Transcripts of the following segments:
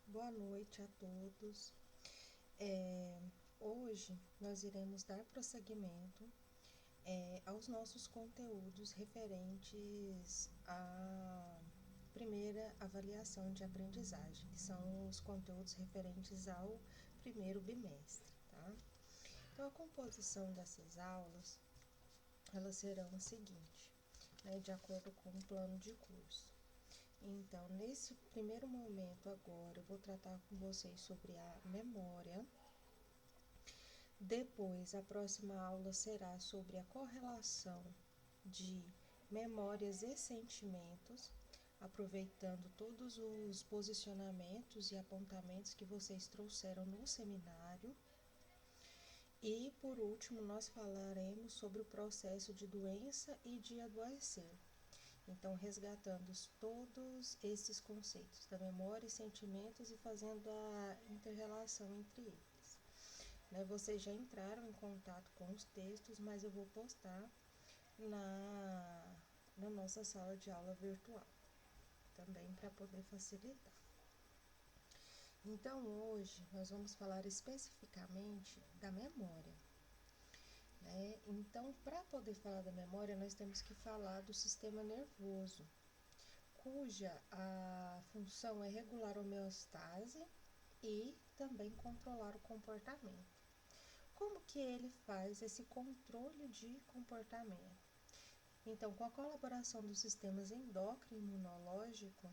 Boa noite a todos. Hoje nós iremos dar prosseguimento aos nossos conteúdos referentes à primeira avaliação de aprendizagem, que são os conteúdos referentes ao primeiro bimestre, tá? Então, a composição dessas aulas, elas serão a seguinte, de acordo com o plano de curso. Então, nesse primeiro momento agora, eu vou tratar com vocês sobre a memória. Depois, a próxima aula será sobre a correlação de memórias e sentimentos, aproveitando todos os posicionamentos e apontamentos que vocês trouxeram no seminário. E, por último, nós falaremos sobre o processo de doença e de adoecer. Então, resgatando todos esses conceitos da memória e sentimentos e fazendo a interrelação entre eles. Vocês já entraram em contato com os textos, mas eu vou postar na nossa sala de aula virtual, também para poder facilitar. Então, hoje, nós vamos falar especificamente da memória. Então, para poder falar da memória, nós temos que falar do sistema nervoso, cuja a função é regular a homeostase e também controlar o comportamento. Como que ele faz esse controle de comportamento? Então, com a colaboração dos sistemas endócrino e imunológico,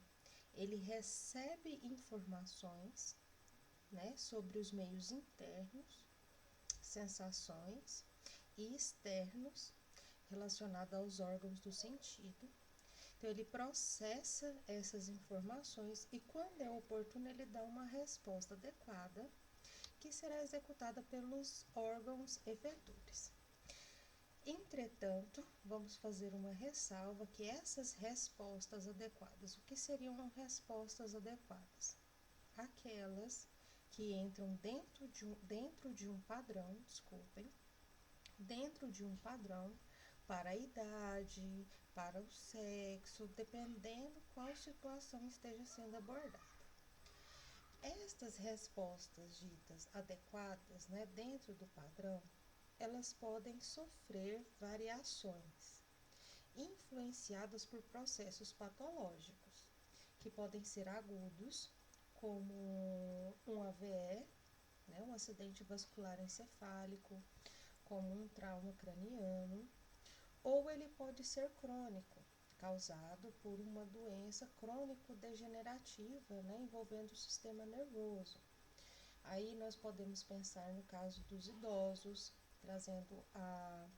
ele recebe informações, sobre os meios internos, sensações e externos relacionados aos órgãos do sentido. Então, ele processa essas informações e, quando é oportuno, ele dá uma resposta adequada que será executada pelos órgãos efetores. Entretanto, vamos fazer uma ressalva que essas respostas adequadas, o que seriam respostas adequadas? Aquelas que entram dentro de um padrão, dentro de um padrão para a idade, para o sexo, dependendo qual situação esteja sendo abordada. Estas respostas ditas adequadas, dentro do padrão, elas podem sofrer variações, influenciadas por processos patológicos, que podem ser agudos, como um AVE, um acidente vascular encefálico, como um trauma craniano, ou ele pode ser crônico, causado por uma doença crônico-degenerativa, envolvendo o sistema nervoso. Aí nós podemos pensar no caso dos idosos, trazendo a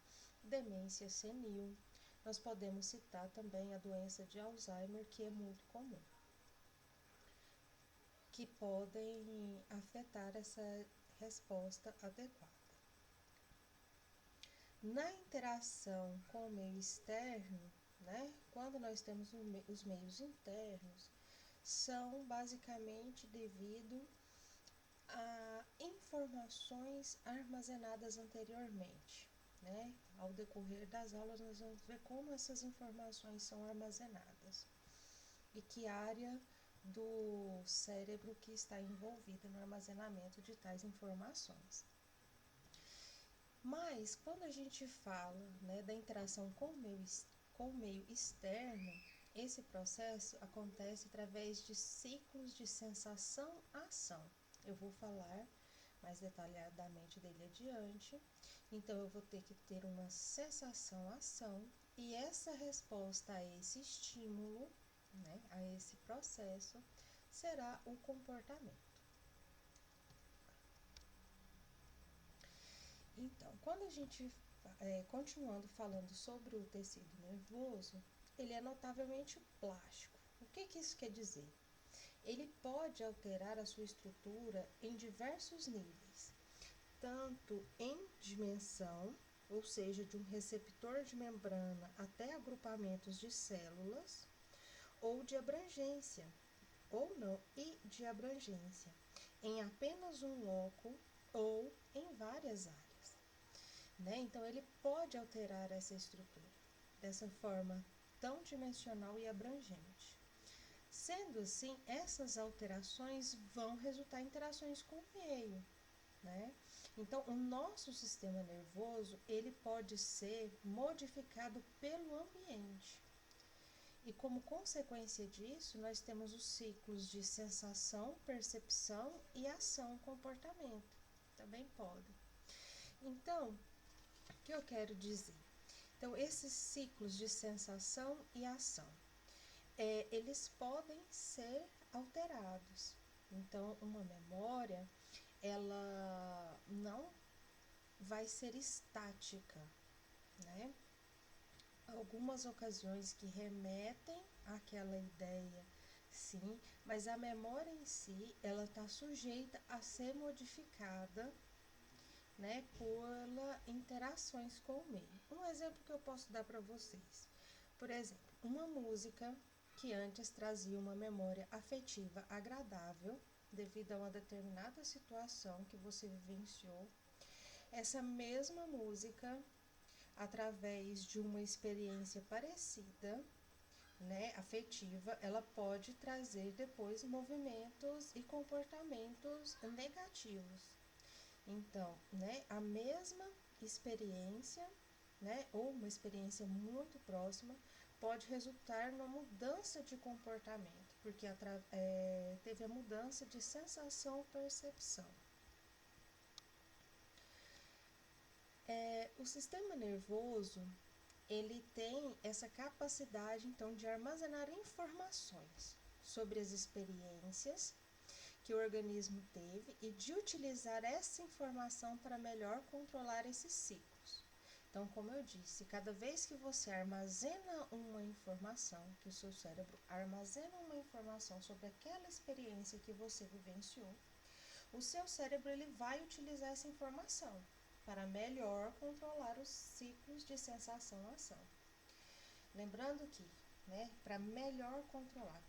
demência senil. Nós podemos citar também a doença de Alzheimer, que é muito comum, que podem afetar essa resposta adequada. Na interação com o meio externo, quando nós temos os meios internos, são basicamente devido a informações armazenadas anteriormente. Ao decorrer das aulas, nós vamos ver como essas informações são armazenadas e que área do cérebro que está envolvida no armazenamento de tais informações. Mas, quando a gente fala da interação com o meio externo, esse processo acontece através de ciclos de sensação-ação. Eu vou falar mais detalhadamente dele adiante. Então, eu vou ter que ter uma sensação-ação e essa resposta a esse estímulo, a esse processo, será o comportamento. Então, quando a gente, continuando falando sobre o tecido nervoso, ele é notavelmente plástico. O que isso quer dizer? Ele pode alterar a sua estrutura em diversos níveis, tanto em dimensão, ou seja, de um receptor de membrana até agrupamentos de células, ou de abrangência, de abrangência, em apenas um loco ou em várias áreas. Então, ele pode alterar essa estrutura dessa forma tão dimensional e abrangente. Sendo assim, essas alterações vão resultar em interações com o meio, né? Então, o nosso sistema nervoso, ele pode ser modificado pelo ambiente. E como consequência disso, nós temos os ciclos de sensação, percepção e ação, comportamento. Também podem. Então, o que eu quero dizer? Então, esses ciclos de sensação e ação, eles podem ser alterados. Então, uma memória, ela não vai ser estática, né? Algumas ocasiões que remetem àquela ideia, sim, mas a memória em si, ela está sujeita a ser modificada, né, por interações com o meio. Um exemplo que eu posso dar para vocês, por exemplo, uma música que antes trazia uma memória afetiva agradável devido a uma determinada situação que você vivenciou, essa mesma música, através de uma experiência parecida, né, afetiva, ela pode trazer depois movimentos e comportamentos negativos. Então, né, a mesma experiência, né, ou uma experiência muito próxima, pode resultar numa mudança de comportamento, porque teve a mudança de sensação-percepção. O sistema nervoso, ele tem essa capacidade, então, de armazenar informações sobre as experiências que o organismo teve e de utilizar essa informação para melhor controlar esses ciclos. Então, como eu disse, cada vez que você armazena uma informação, que o seu cérebro armazena uma informação sobre aquela experiência que você vivenciou, o seu cérebro ele vai utilizar essa informação para melhor controlar os ciclos de sensação-ação. Lembrando que, né, para melhor controlar,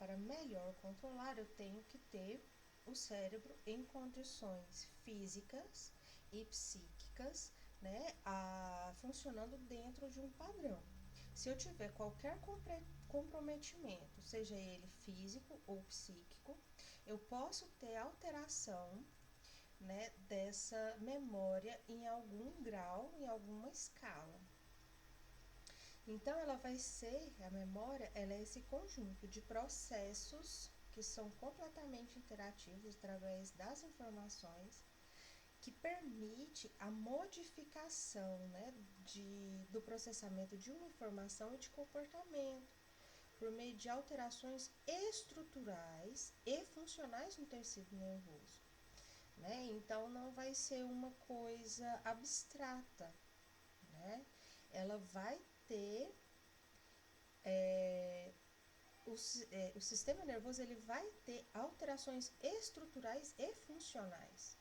eu tenho que ter o cérebro em condições físicas e psíquicas, né, funcionando dentro de um padrão. Se eu tiver qualquer comprometimento, seja ele físico ou psíquico, eu posso ter alteração, né, dessa memória em algum grau, em alguma escala. Então, a memória, ela é esse conjunto de processos que são completamente interativos através das informações, que permite a modificação, né, do processamento de uma informação e de comportamento, por meio de alterações estruturais e funcionais no tecido nervoso. Né? Então, não vai ser uma coisa abstrata, né? Ela vai ter o sistema nervoso, ele vai ter alterações estruturais e funcionais,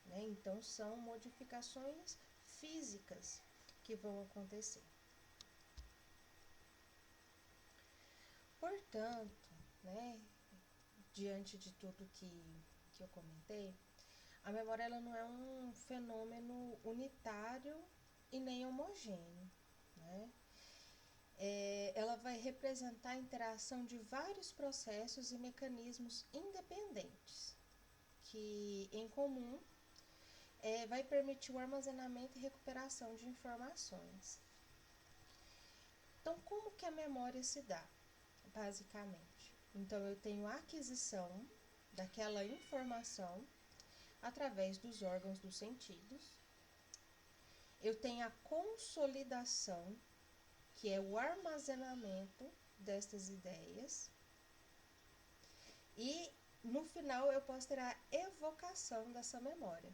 né? Então, são modificações físicas que vão acontecer. Portanto, né, diante de tudo que eu comentei, a memória ela não é um fenômeno unitário e nem homogêneo, né? Ela vai representar a interação de vários processos e mecanismos independentes, que em comum vai permitir o armazenamento e recuperação de informações. Então, como que a memória se dá, basicamente? Então, eu tenho a aquisição daquela informação através dos órgãos dos sentidos. Eu tenho a consolidação, que é o armazenamento destas ideias. E, no final, eu posso ter a evocação dessa memória,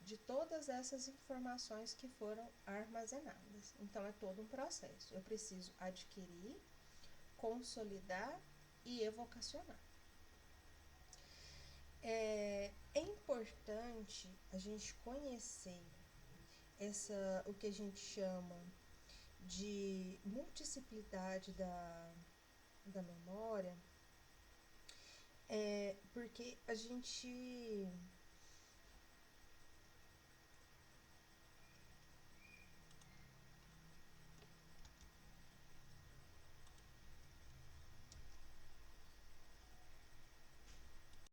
de todas essas informações que foram armazenadas. Então, é todo um processo. Eu preciso adquirir, consolidar e evocacionar. É importante a gente conhecer o que a gente chama de multiplicidade da memória, porque a gente